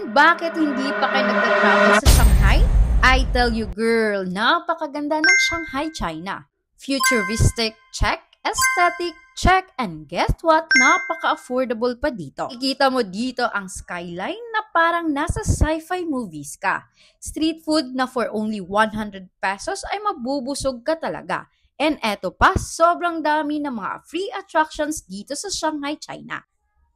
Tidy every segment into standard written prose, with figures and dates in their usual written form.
And bakit hindi pa kayo nagta-travel sa Shanghai? I tell you girl, napakaganda ng Shanghai, China. Futuristic, check. Aesthetic, check. And guess what? Napaka-affordable pa dito. Ikita mo dito ang skyline na parang nasa sci-fi movies ka. Street food na for only 100 pesos ay mabubusog ka talaga. And eto pa, sobrang dami ng mga free attractions dito sa Shanghai, China.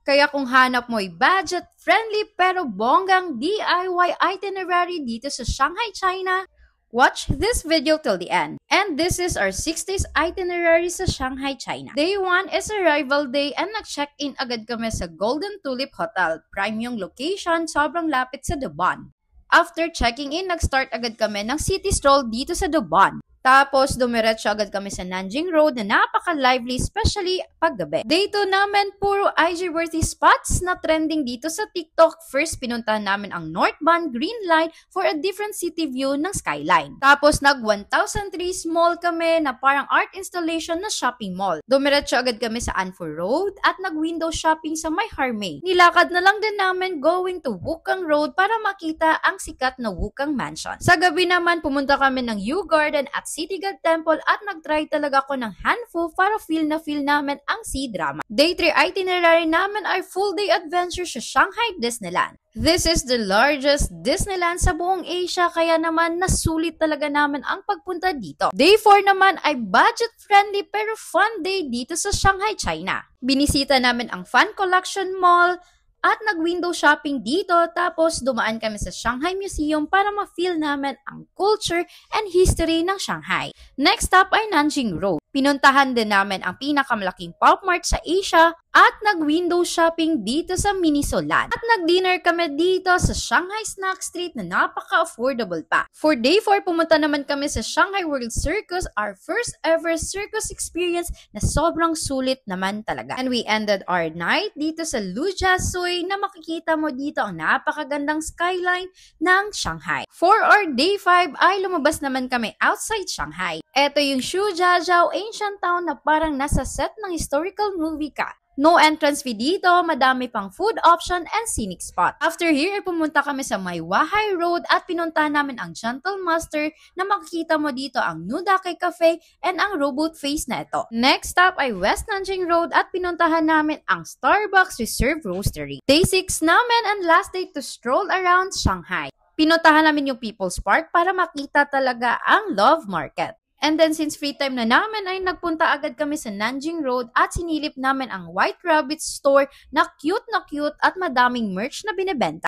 Kaya kung hanap mo'y budget-friendly pero bonggang DIY itinerary dito sa Shanghai, China, watch this video till the end. And this is our 6 days itinerary sa Shanghai, China. Day 1 is arrival day and nag-check-in agad kami sa Golden Tulip Hotel. Prime yung location, sobrang lapit sa Dubon. After checking in, nag-start agad kami ng city stroll dito sa Dubon. Tapos, dumiretso agad kami sa Nanjing Road na napaka-lively, especially paggabi. Day 2 namin, puro IG-worthy spots na trending dito sa TikTok. First, pinuntahan namin ang Northbound Green Line for a different city view ng skyline. Tapos, nag-1003 Mall kami na parang art installation na shopping mall. Dumiretso agad kami sa Anfor Road at nag-window shopping sa May Harmay. Nilakad na lang din namin going to Wukang Road para makita ang sikat na Wukang Mansion. Sa gabi naman, pumunta kami ng Yew Garden at City God Temple at nag-try talaga ako ng Hanfu para feel namin ang C-drama. Day 3 itinerary namin ay full day adventure sa Shanghai Disneyland. This is the largest Disneyland sa buong Asia kaya naman nasulit talaga namin ang pagpunta dito. Day 4 naman ay budget-friendly pero fun day dito sa Shanghai, China. Binisita namin ang Fan Collection Mall, at nag-window shopping dito tapos dumaan kami sa Shanghai Museum para ma-feel namin ang culture and history ng Shanghai. Next stop ay Nanjing Road. Pinuntahan din namin ang pinakamalaking pop mart sa Asia at nag-window shopping dito sa Minisolan. At nag-dinner kami dito sa Shanghai Snack Street na napaka-affordable pa. For day 4, pumunta naman kami sa Shanghai World Circus, our first ever circus experience na sobrang sulit naman talaga. And we ended our night dito sa Lujiazui na makikita mo dito ang napakagandang skyline ng Shanghai. For our day 5 ay lumabas naman kami outside Shanghai. Ito yung Shujiazhou ancient town na parang nasa set ng historical movie ka. No entrance fee dito, madami pang food option and scenic spot. After here, pumunta kami sa Maiwahai Road at pinuntahan namin ang Gentle Master na makikita mo dito ang Nudake Cafe and ang robot face na ito. Next stop ay West Nanjing Road at pinuntahan namin ang Starbucks Reserve Roastery. Day 6 namin and last day to stroll around Shanghai. Pinuntahan namin yung People's Park para makita talaga ang Love Market. And then since free time na namin ay nagpunta agad kami sa Nanjing Road at sinilip namin ang White Rabbit store na cute at madaming merch na binebenta.